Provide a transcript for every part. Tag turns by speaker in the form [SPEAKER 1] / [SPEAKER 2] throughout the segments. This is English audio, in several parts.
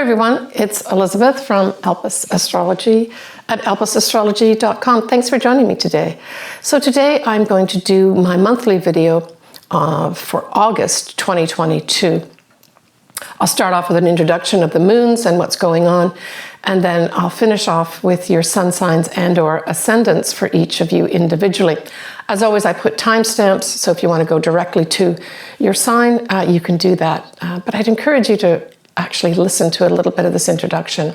[SPEAKER 1] everyone, it's Elizabeth from Elpis Astrology at elpisastrology.com. Thanks for joining me today. So today I'm going to do my monthly video for August 2022. I'll start off with an introduction of the moons and what's going on, and then I'll finish off with your sun signs and or ascendants for each of you individually. As always, I put timestamps, so if you want to go directly to your sign, you can do that. But I'd encourage you to actually listen to a little bit of this introduction.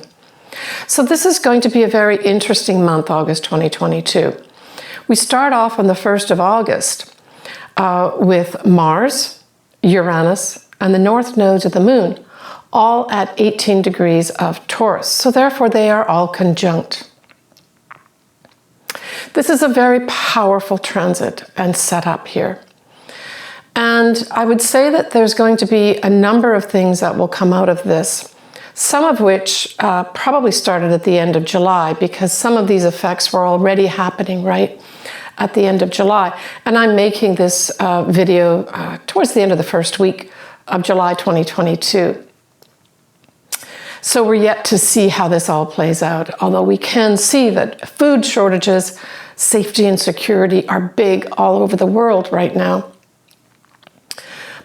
[SPEAKER 1] So this is going to be a very interesting month, August 2022. We start off on the 1st of August with Mars, Uranus, and the North Nodes of the Moon, all at 18 degrees of Taurus. So therefore they are all conjunct. This is a very powerful transit and setup here. And I would say that there's going to be a number of things that will come out of this, some of which probably started at the end of July, because some of these effects were already happening right at the end of July. And I'm making this video towards the end of the first week of July 2022. So we're yet to see how this all plays out, although we can see that food shortages, safety and security are big all over the world right now.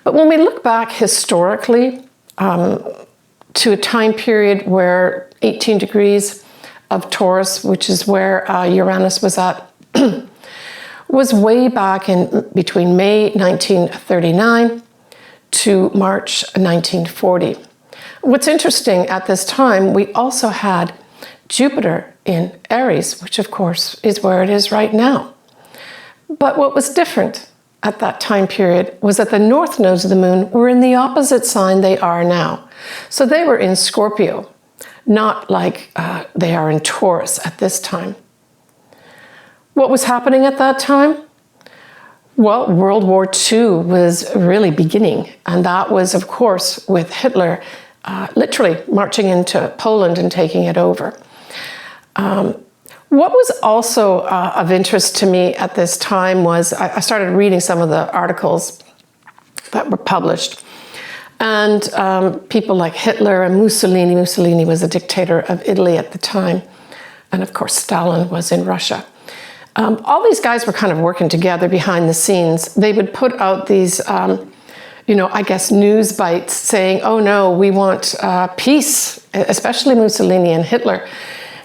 [SPEAKER 1] But when we look back historically to a time period where 18 degrees of Taurus, which is where Uranus was at, was way back in between May 1939 to March 1940. What's interesting, at this time, we also had Jupiter in Aries, which of course is where it is right now. But what was different at that time period was that the North Nodes of the Moon were in the opposite sign they are now. So they were in Scorpio, not like they are in Taurus at this time. What was happening at that time? Well, World War II was really beginning, and that was, of course, with Hitler literally marching into Poland and taking it over. What was also of interest to me at this time was I started reading some of the articles that were published. And people like Hitler and Mussolini. Mussolini was a dictator of Italy at the time. And of course, Stalin was in Russia. All these guys were kind of working together behind the scenes. They would put out these, I guess, news bites saying, oh no, we want peace, especially Mussolini and Hitler.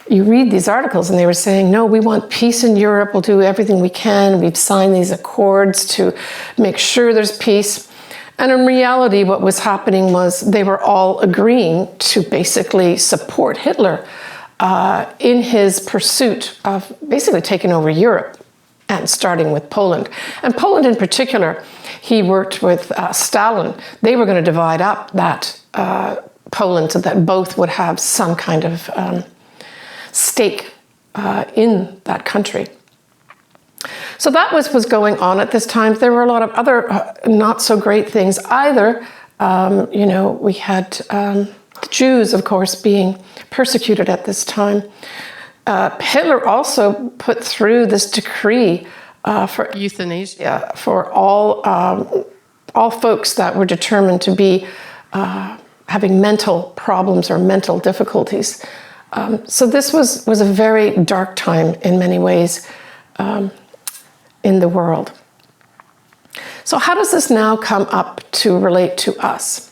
[SPEAKER 1] You read these articles and they were saying, no, we want peace in Europe. We'll do everything we can. We've signed these accords to make sure there's peace. And in reality, what was happening was they were all agreeing to basically support Hitler in his pursuit of basically taking over Europe and starting with Poland. And Poland in particular, he worked with Stalin. They were going to divide up that Poland so that both would have some kind of stake in that country. So that was going on at this time. There were a lot of other not so great things either. We had the Jews, of course, being persecuted at this time. Hitler also put through this decree for euthanasia for all folks that were determined to be having mental problems or mental difficulties. So this was a very dark time in many ways in the world. So how does this now come up to relate to us?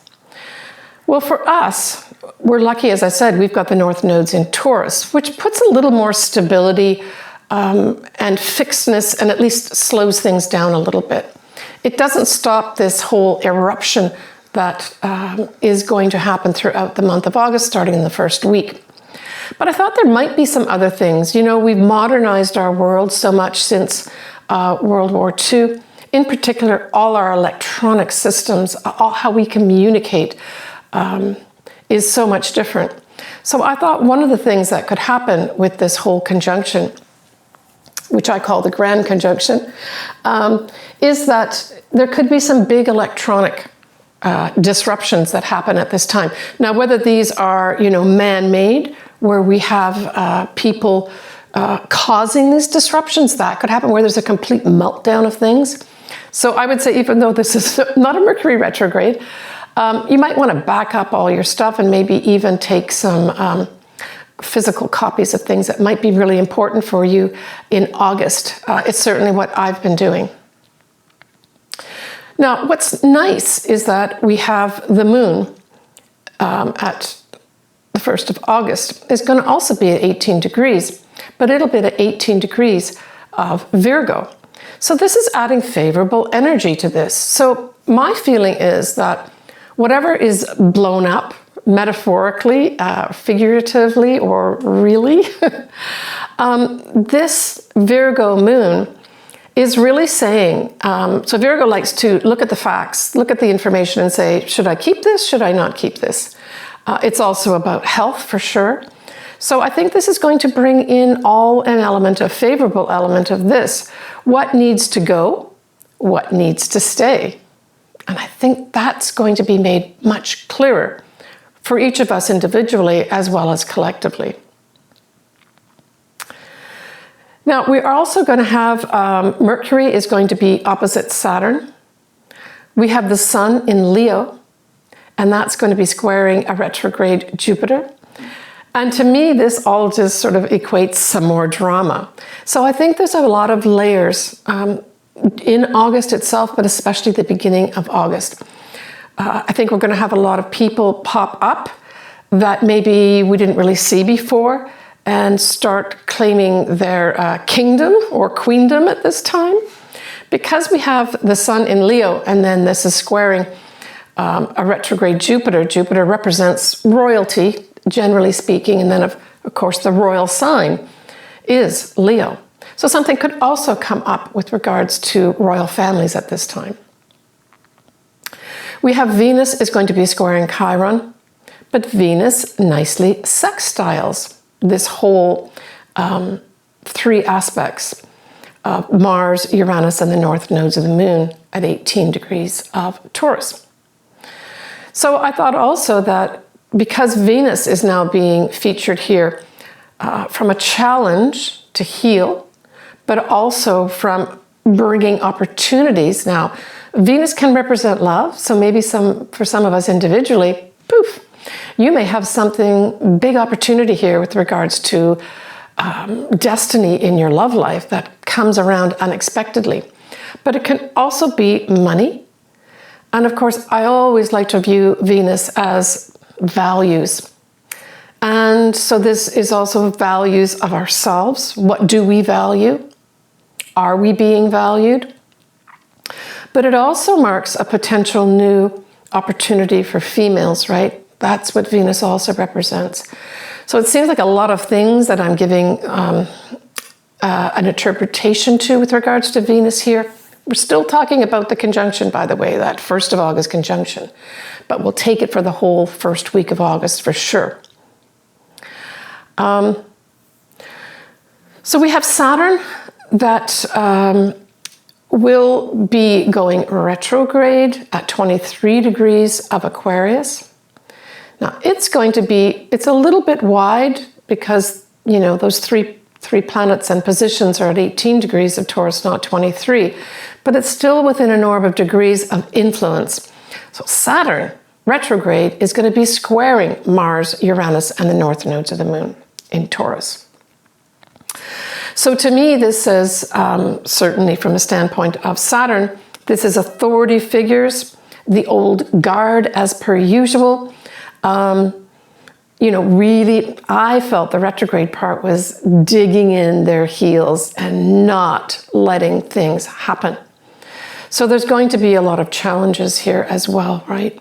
[SPEAKER 1] Well, for us, we're lucky, as I said, we've got the North Nodes in Taurus, which puts a little more stability and fixedness, and at least slows things down a little bit. It doesn't stop this whole eruption that is going to happen throughout the month of August, starting in the first week. But I thought there might be some other things. We've modernized our world so much since World War II. In particular, all our electronic systems, all how we communicate is so much different. So I thought one of the things that could happen with this whole conjunction, which I call the grand conjunction, is that there could be some big electronic disruptions that happen at this time. Now, whether these are, man-made, where we have people causing these disruptions, that could happen, where there's a complete meltdown of things. So I would say, even though this is not a Mercury retrograde, You might want to back up all your stuff and maybe even take some physical copies of things that might be really important for you in August. It's certainly what I've been doing. Now, what's nice is that we have the moon at the 1st of August. It's going to also be at 18 degrees, but it'll be at 18 degrees of Virgo. So this is adding favorable energy to this. So my feeling is that whatever is blown up, metaphorically, figuratively, or really, this Virgo moon is really saying, so Virgo likes to look at the facts, look at the information and say, should I keep this? Should I not keep this? It's also about health for sure. So I think this is going to bring in a favorable element of this. What needs to go? What needs to stay? And I think that's going to be made much clearer for each of us individually as well as collectively. Now, we're also going to have Mercury is going to be opposite Saturn. We have the Sun in Leo, and that's going to be squaring a retrograde Jupiter. And to me, this all just sort of equates some more drama. So I think there's a lot of layers in August itself, but especially the beginning of August. I think we're going to have a lot of people pop up that maybe we didn't really see before and start claiming their kingdom or queendom at this time. Because we have the Sun in Leo, and then this is squaring a retrograde Jupiter. Jupiter represents royalty, generally speaking, and then of course the royal sign is Leo. So something could also come up with regards to royal families at this time. We have Venus is going to be squaring Chiron, but Venus nicely sextiles this whole 3 aspects of Mars, Uranus, and the North Nodes of the Moon at 18 degrees of Taurus. So I thought also that because Venus is now being featured here from a challenge to heal, but also from bringing opportunities. Now, Venus can represent love, so maybe for some of us individually, poof, you may have something, big opportunity here with regards to destiny in your love life that comes around unexpectedly. But it can also be money. And of course, I always like to view Venus as values. And so this is also values of ourselves. What do we value? Are we being valued? But it also marks a potential new opportunity for females, right? That's what Venus also represents. So it seems like a lot of things that I'm giving an interpretation to with regards to Venus here. We're still talking about the conjunction, by the way, that 1st of August conjunction. But we'll take it for the whole first week of August for sure. So we have Saturn that will be going retrograde at 23 degrees of Aquarius. Now it's a little bit wide because, you know, those three planets and positions are at 18 degrees of Taurus, not 23, but it's still within an orb of degrees of influence. So Saturn retrograde is going to be squaring Mars, Uranus, and the North Nodes of the Moon in Taurus. So to me, this is certainly from a standpoint of Saturn, this is authority figures, the old guard as per usual. You know, really, I felt the retrograde part was digging in their heels and not letting things happen. So there's going to be a lot of challenges here as well, right?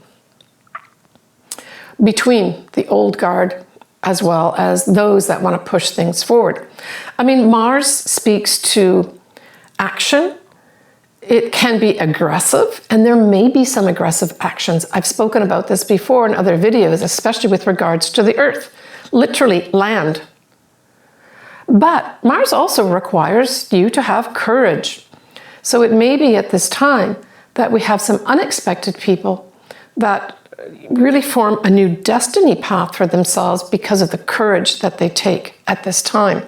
[SPEAKER 1] Between the old guard as well as those that want to push things forward. I mean, Mars speaks to action. It can be aggressive, and there may be some aggressive actions. I've spoken about this before in other videos, especially with regards to the earth, literally land. But Mars also requires you to have courage. So it may be at this time that we have some unexpected people that really form a new destiny path for themselves because of the courage that they take at this time.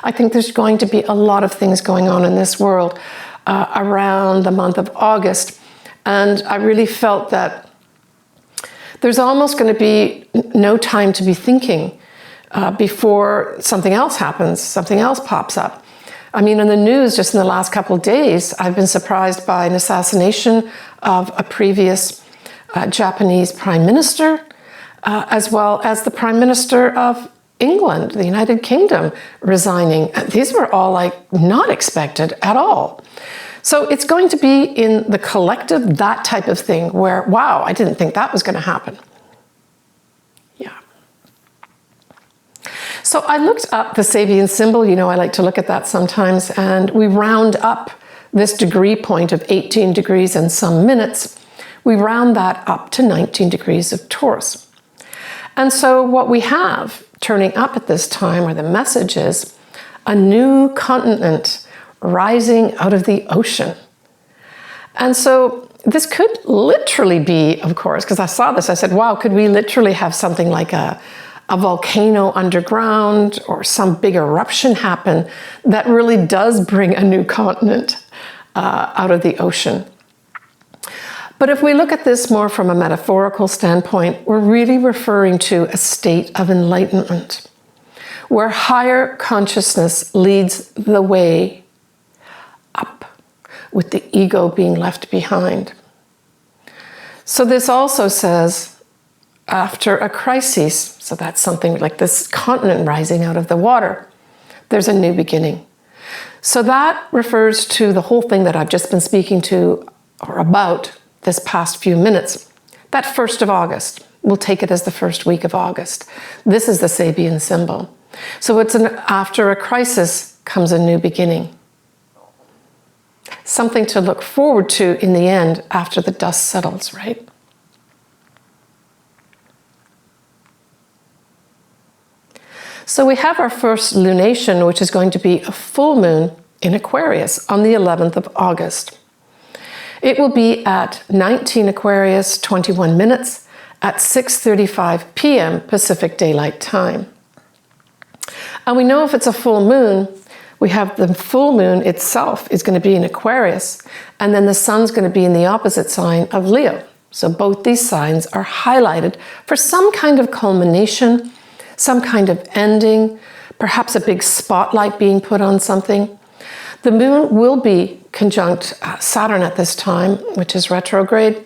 [SPEAKER 1] I think there's going to be a lot of things going on in this world around the month of August. And I really felt that there's almost going to be no time to be thinking before something else happens, something else pops up. I mean, in the news, just in the last couple of days, I've been surprised by an assassination of a previous Japanese prime minister, as well as the prime minister of England, the United Kingdom, resigning. These were all like not expected at all. So it's going to be in the collective, that type of thing where, wow, I didn't think that was going to happen. Yeah. So I looked up the Sabian symbol. You know, I like to look at that sometimes. And we round up this degree point of 18 degrees and some minutes. We round that up to 19 degrees of Taurus. And so what we have turning up at this time, or the message is, a new continent rising out of the ocean. And so this could literally be, of course, because I saw this, I said, wow, could we literally have something like a volcano underground or some big eruption happen that really does bring a new continent out of the ocean? But if we look at this more from a metaphorical standpoint, we're really referring to a state of enlightenment, where higher consciousness leads the way up, with the ego being left behind. So this also says, after a crisis, so that's something like this continent rising out of the water, there's a new beginning. So that refers to the whole thing that I've just been speaking to or about this past few minutes. That 1st of August, we'll take it as the first week of August. This is the Sabian symbol. So it's after a crisis comes a new beginning. Something to look forward to in the end after the dust settles, right? So we have our first lunation, which is going to be a full moon in Aquarius on the 11th of August. It will be at 19 Aquarius, 21 minutes at 6:35 p.m. Pacific Daylight Time. And we know if it's a full moon, we have the full moon itself is going to be in Aquarius, and then the sun's going to be in the opposite sign of Leo. So both these signs are highlighted for some kind of culmination, some kind of ending, perhaps a big spotlight being put on something. The moon will be conjunct Saturn at this time, which is retrograde,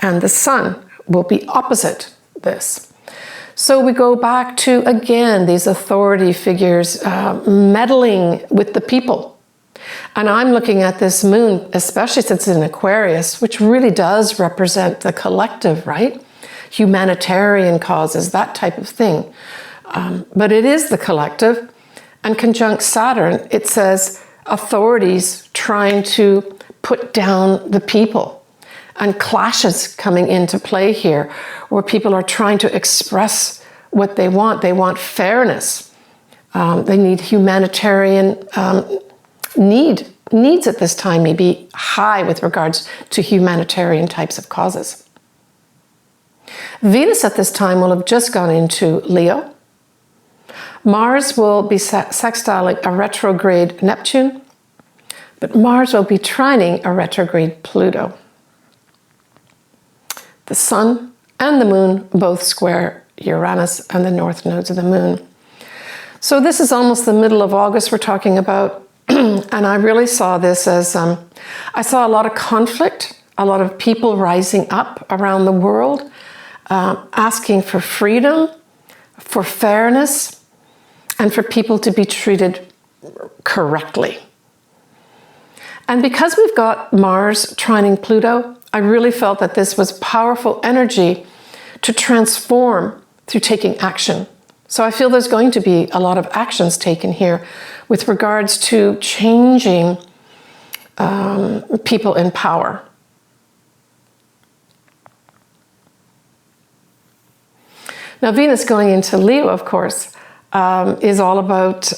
[SPEAKER 1] and the sun will be opposite this. So we go back to, again, these authority figures meddling with the people. And I'm looking at this moon, especially since it's in Aquarius, which really does represent the collective, right? Humanitarian causes, that type of thing. But it is the collective. And conjunct Saturn, it says authorities trying to put down the people, and clashes coming into play here, where people are trying to express what they want. They want fairness. They need humanitarian needs at this time may be high with regards to humanitarian types of causes. Venus at this time will have just gone into Leo. Mars will be sextiling a retrograde Neptune, but Mars will be trining a retrograde Pluto. The Sun and the Moon both square Uranus and the North Nodes of the Moon. So this is almost the middle of August we're talking about, and I really saw this as, I saw a lot of conflict, a lot of people rising up around the world, asking for freedom, for fairness, and for people to be treated correctly. And because we've got Mars trining Pluto, I really felt that this was powerful energy to transform through taking action. So I feel there's going to be a lot of actions taken here with regards to changing people in power. Now, Venus going into Leo, of course, is all about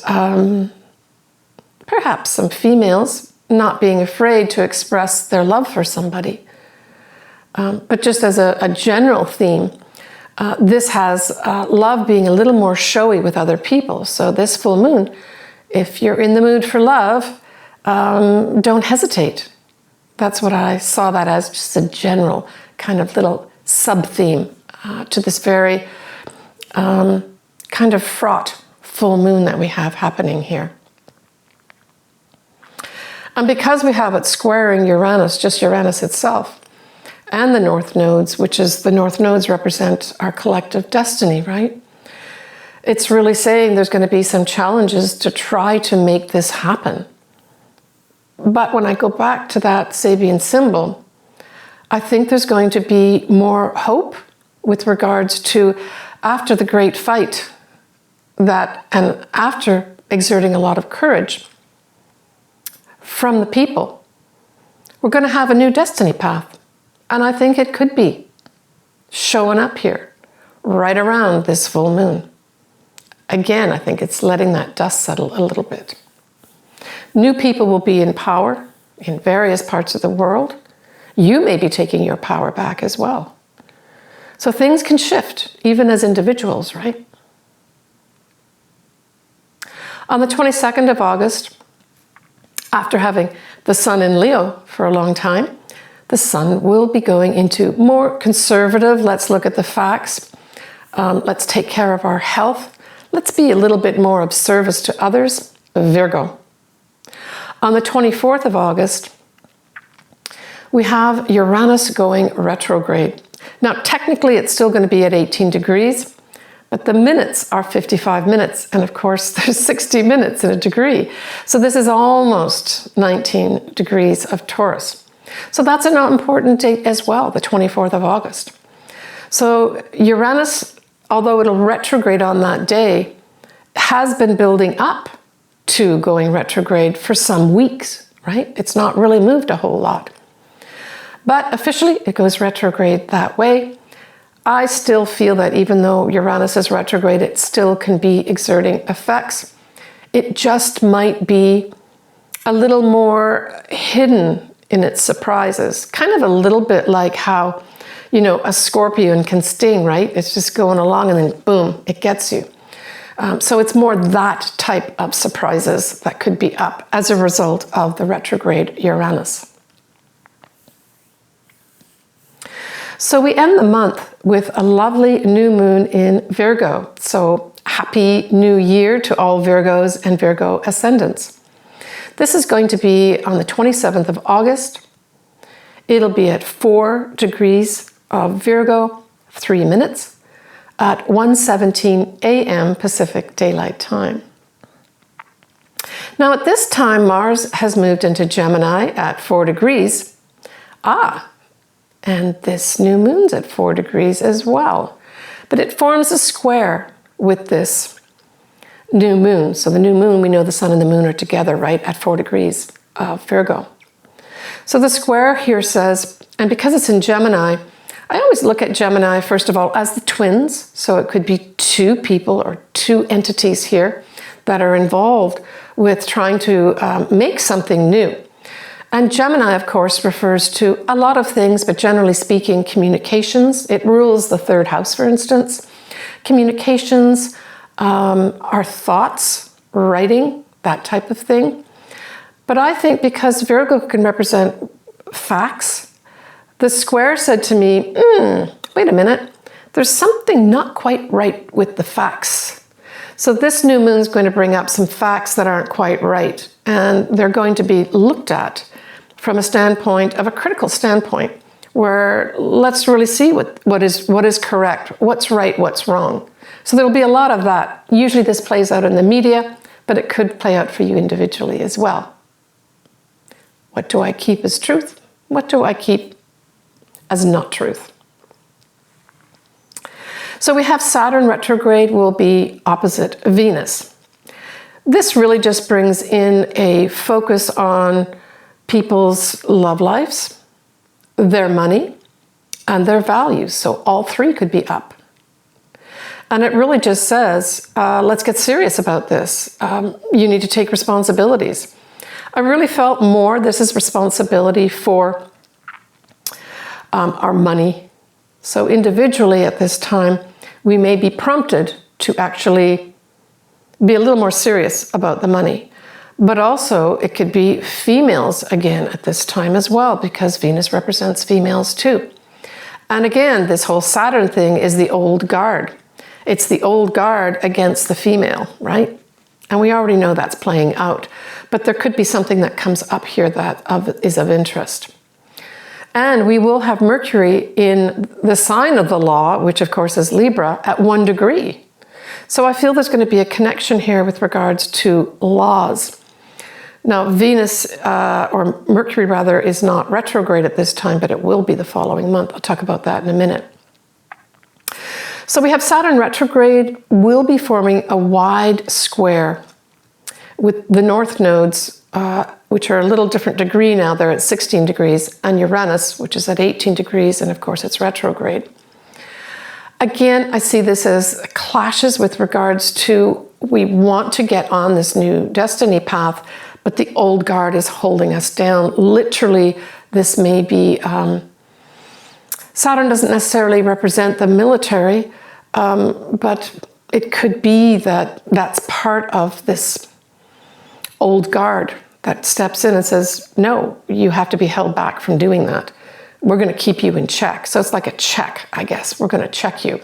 [SPEAKER 1] perhaps some females not being afraid to express their love for somebody. But just as a general theme, this has love being a little more showy with other people. So this full moon, if you're in the mood for love, don't hesitate. That's what I saw that as, just a general kind of little sub-theme to this very kind of fraught full moon that we have happening here. And because we have it squaring Uranus, just Uranus itself, and the North Nodes, which is the North Nodes represent our collective destiny, right? It's really saying there's going to be some challenges to try to make this happen. But when I go back to that Sabian symbol, I think there's going to be more hope with regards to after the great fight that, and after exerting a lot of courage from the people, we're going to have a new destiny path. And I think it could be showing up here right around this full moon. Again, I think it's letting that dust settle a little bit. New people will be in power in various parts of the world. You may be taking your power back as well. So things can shift, even as individuals, right? On the 22nd of August, after having the sun in Leo for a long time, the sun will be going into more conservative, let's look at the facts, let's take care of our health, let's be a little bit more of service to others, Virgo. On the 24th of August, we have Uranus going retrograde. Now, technically, it's still going to be at 18 degrees, but the minutes are 55 minutes. And of course, there's 60 minutes in a degree. So this is almost 19 degrees of Taurus. So that's an important date as well, the 24th of August. So Uranus, although it'll retrograde on that day, has been building up to going retrograde for some weeks, right? It's not really moved a whole lot. But officially, it goes retrograde that way. I still feel that even though Uranus is retrograde, it still can be exerting effects. It just might be a little more hidden in its surprises. Kind of a little bit like how, you know, a scorpion can sting, right? It's just going along and then boom, it gets you. So it's more that type of surprises that could be up as a result of the retrograde Uranus. So we end the month with a lovely new moon in Virgo. So happy new year to all Virgos and Virgo ascendants. This is going to be on the 27th of August. It'll be at 4 degrees of Virgo, 3 minutes, at 1:17 a.m. Pacific Daylight Time. Now at this time, Mars has moved into Gemini at 4 degrees. And this new moon's at 4 degrees as well. But it forms a square with this new moon. So the new moon, we know the sun and the moon are together, right, at 4 degrees of Virgo. So the square here says, and because it's in Gemini, I always look at Gemini, first of all, as the twins. So it could be two people or two entities here that are involved with trying to make something new. And Gemini, of course, refers to a lot of things, but generally speaking, communications. It rules the 3rd house, for instance. Communications, our thoughts, writing, that type of thing. But I think because Virgo can represent facts, the square said to me, wait a minute, there's something not quite right with the facts. So this new moon is going to bring up some facts that aren't quite right, and they're going to be looked at from a standpoint of a critical standpoint, where let's really see what is correct, what's right, what's wrong. So there'll be a lot of that. Usually this plays out in the media, but it could play out for you individually as well. What do I keep as truth? What do I keep as not truth? So we have Saturn retrograde will be opposite Venus. This really just brings in a focus on people's love lives, their money, and their values. So all three could be up. And it really just says, let's get serious about this. You need to take responsibilities. I really felt more this is responsibility for our money. So individually at this time, we may be prompted to actually be a little more serious about the money. But also it could be females again at this time as well, because Venus represents females too. And again, this whole Saturn thing is the old guard. It's the old guard against the female, right? And we already know that's playing out. But there could be something that comes up here that is of interest. And we will have Mercury in the sign of the law, which of course is Libra, at 1 degree. So I feel there's going to be a connection here with regards to laws. Now, Venus, or Mercury rather, is not retrograde at this time, but it will be the following month. I'll talk about that in a minute. So we have Saturn retrograde will be forming a wide square with the North Nodes, which are a little different degree now. They're at 16 degrees, and Uranus, which is at 18 degrees, and of course it's retrograde. Again, I see this as clashes with regards to we want to get on this new destiny path, but the old guard is holding us down. Literally, this may be, Saturn doesn't necessarily represent the military, but it could be that that's part of this old guard that steps in and says, no, you have to be held back from doing that. We're going to keep you in check. So it's like a check, I guess. We're going to check you.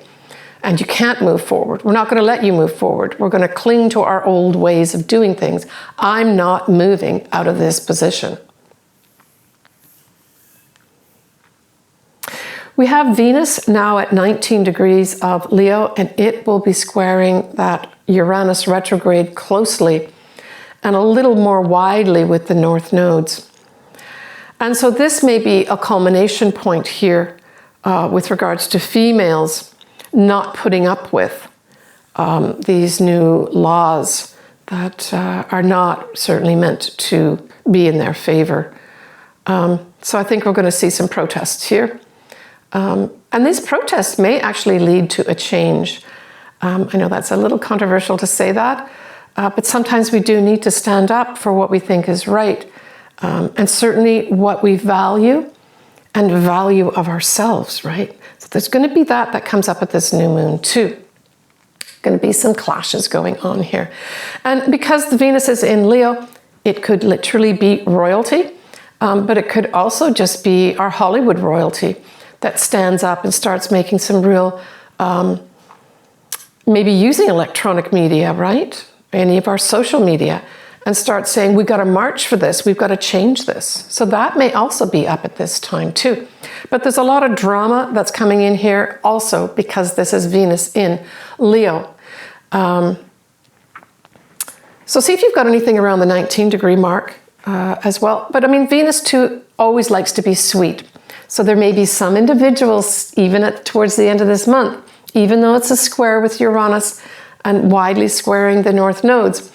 [SPEAKER 1] And you can't move forward. We're not going to let you move forward. We're going to cling to our old ways of doing things. I'm not moving out of this position. We have Venus now at 19 degrees of Leo, and it will be squaring that Uranus retrograde closely and a little more widely with the North Nodes. And so this may be a culmination point here with regards to females not putting up with these new laws that are not certainly meant to be in their favor. So I think we're going to see some protests here. And these protests may actually lead to a change. I know that's a little controversial to say that, but sometimes we do need to stand up for what we think is right. And certainly what we value and value of ourselves, right? So there's going to be that comes up at this new moon too. Going to be some clashes going on here. And because the Venus is in Leo, it could literally be royalty, but it could also just be our Hollywood royalty that stands up and starts making some real, maybe using electronic media, right? Any of our social media, and start saying, we've got to march for this, we've got to change this. So that may also be up at this time too. But there's a lot of drama that's coming in here also because this is Venus in Leo. So see if you've got anything around the 19 degree mark as well. But I mean, Venus too always likes to be sweet. So there may be some individuals, even towards the end of this month, even though it's a square with Uranus and widely squaring the North Nodes,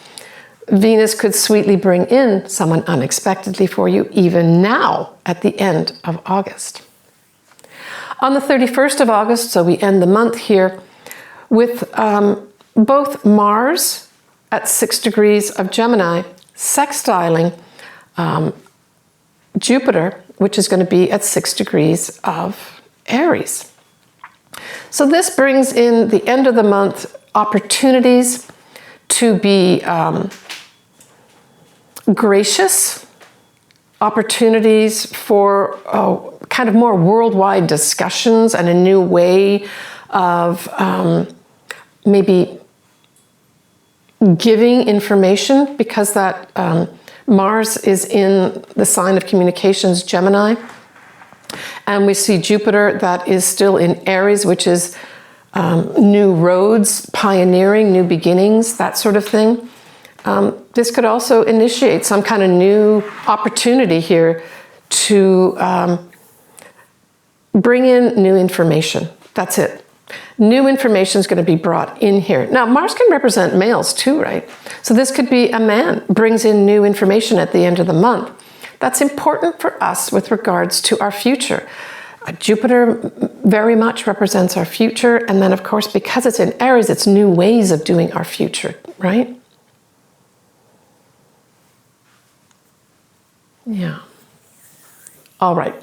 [SPEAKER 1] Venus could sweetly bring in someone unexpectedly for you, even now at the end of August. On the 31st of August, so we end the month here, with both Mars at 6 degrees of Gemini, sextiling Jupiter, which is going to be at 6 degrees of Aries. So this brings in the end of the month opportunities to be gracious, opportunities for kind of more worldwide discussions and a new way of maybe giving information, because that Mars is in the sign of communications, Gemini. And we see Jupiter that is still in Aries, which is new roads, pioneering, new beginnings, that sort of thing. This could also initiate some kind of new opportunity here to bring in new information. That's it. New information is going to be brought in here. Now, Mars can represent males too, right? So this could be a man brings in new information at the end of the month. That's important for us with regards to our future. Jupiter very much represents our future. And then, of course, because it's in Aries, it's new ways of doing our future, right? Yeah. All right.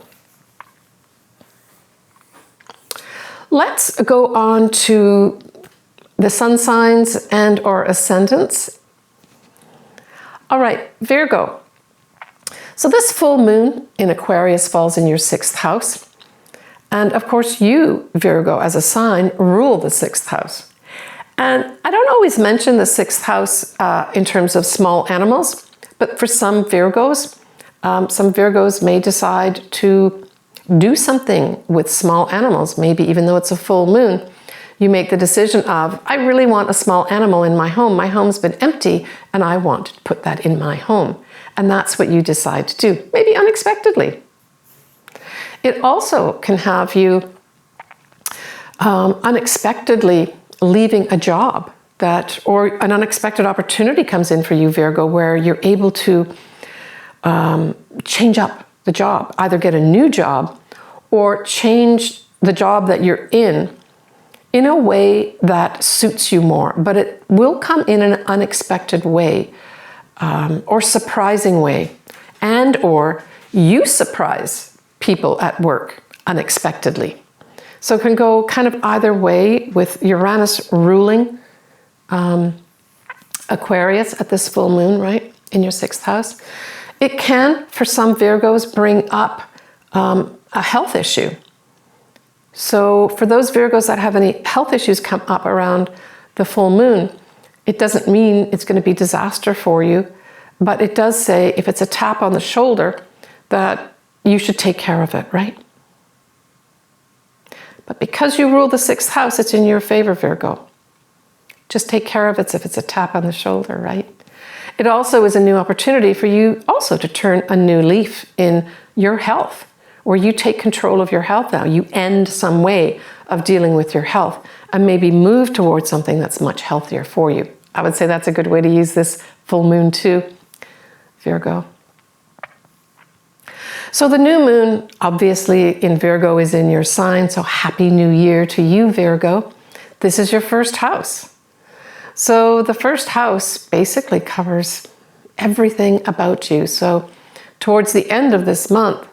[SPEAKER 1] Let's go on to the sun signs and or ascendants. All right, Virgo. So this full moon in Aquarius falls in your 6th house. And of course, you, Virgo, as a sign, rule the 6th house. And I don't always mention the 6th house in terms of small animals, but for some Virgos may decide to do something with small animals. Maybe even though it's a full moon, you make the decision of, I really want a small animal in my home. My home's been empty and I want to put that in my home. And that's what you decide to do, maybe unexpectedly. It also can have you unexpectedly leaving a job or an unexpected opportunity comes in for you, Virgo, where you're able to change up the job, either get a new job or change the job that you're in a way that suits you more. But it will come in an unexpected way or surprising way, and or you surprise people at work unexpectedly. So it can go kind of either way, with Uranus ruling Aquarius at this full moon, right, in your 6th house. It can, for some Virgos, bring up a health issue. So for those Virgos that have any health issues come up around the full moon, it doesn't mean it's going to be disaster for you, but it does say, if it's a tap on the shoulder, that you should take care of it, right? But because you rule the 6th house, it's in your favor, Virgo. Just take care of it if it's a tap on the shoulder, right? It also is a new opportunity for you also to turn a new leaf in your health, where you take control of your health now. You end some way of dealing with your health and maybe move towards something that's much healthier for you. I would say that's a good way to use this full moon too, Virgo. So the new moon, obviously, in Virgo is in your sign, so happy new year to you, Virgo. This is your 1st house. So the 1st house basically covers everything about you. So towards the end of this month,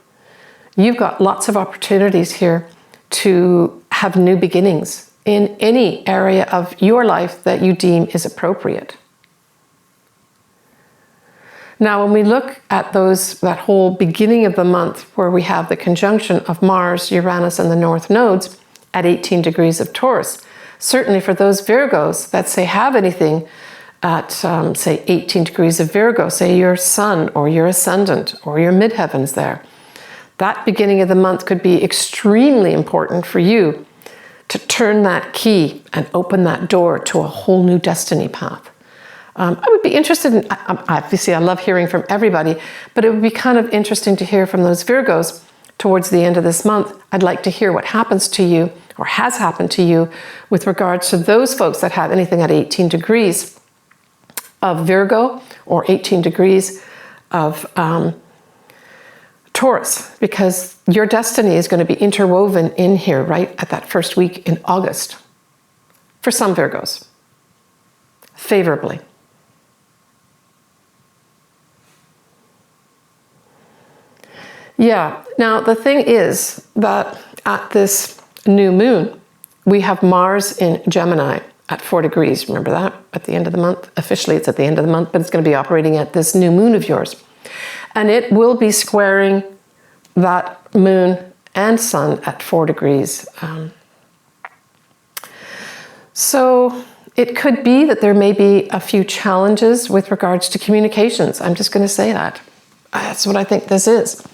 [SPEAKER 1] you've got lots of opportunities here to have new beginnings in any area of your life that you deem is appropriate. Now, when we look at that whole beginning of the month where we have the conjunction of Mars, Uranus, and the North Nodes at 18 degrees of Taurus, certainly for those Virgos that say have anything at, say, 18 degrees of Virgo, say your sun or your ascendant or your midheavens there, that beginning of the month could be extremely important for you to turn that key and open that door to a whole new destiny path. I would be interested in, obviously I love hearing from everybody, but it would be kind of interesting to hear from those Virgos towards the end of this month. I'd like to hear what happens to you or has happened to you with regards to those folks that have anything at 18 degrees of Virgo or 18 degrees of Taurus, because your destiny is going to be interwoven in here right at that first week in August for some Virgos, favorably. Yeah, now the thing is that at this new moon, we have Mars in Gemini at 4 degrees. Remember that at the end of the month? Officially, it's at the end of the month, but it's going to be operating at this new moon of yours. And it will be squaring that moon and sun at 4 degrees. So it could be that there may be a few challenges with regards to communications. I'm just going to say that. That's what I think this is.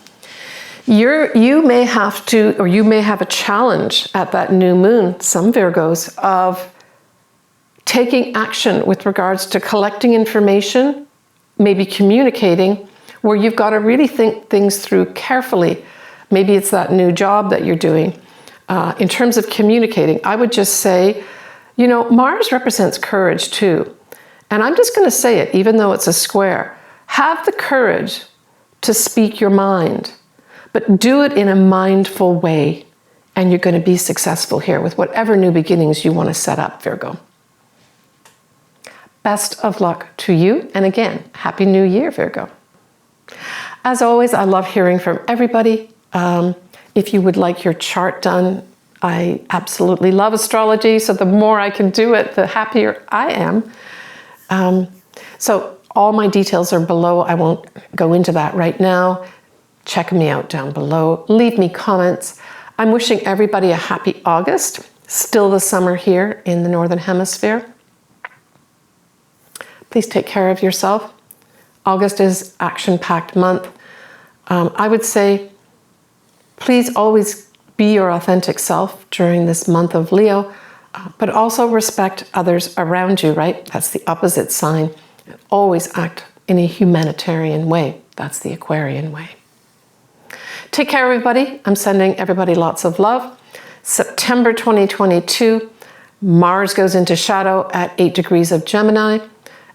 [SPEAKER 1] You may have to, or you may have a challenge at that new moon, some Virgos, of taking action with regards to collecting information, maybe communicating, where you've got to really think things through carefully. Maybe it's that new job that you're doing. In terms of communicating, I would just say, you know, Mars represents courage too. And I'm just going to say it, even though it's a square. Have the courage to speak your mind, but do it in a mindful way, and you're going to be successful here with whatever new beginnings you want to set up, Virgo. Best of luck to you, and again, Happy New Year, Virgo. As always, I love hearing from everybody. If you would like your chart done, I absolutely love astrology, so the more I can do it, the happier I am. So all my details are below. I won't go into that right now. Check me out down below. Leave me comments. I'm wishing everybody a happy August. Still the summer here in the Northern Hemisphere. Please take care of yourself. August is action-packed month. I would say, please always be your authentic self during this month of Leo, but also respect others around you, right? That's the opposite sign. Always act in a humanitarian way. That's the Aquarian way. Take care, everybody. I'm sending everybody lots of love. September 2022, Mars goes into shadow at 8 degrees of Gemini,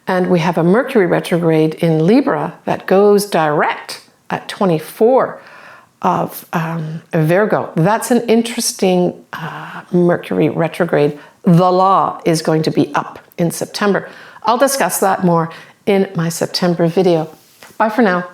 [SPEAKER 1] and we have a Mercury retrograde in Libra that goes direct at 24 of Virgo. That's an interesting Mercury retrograde. The law is going to be up in September. I'll discuss that more in my September video. Bye for now.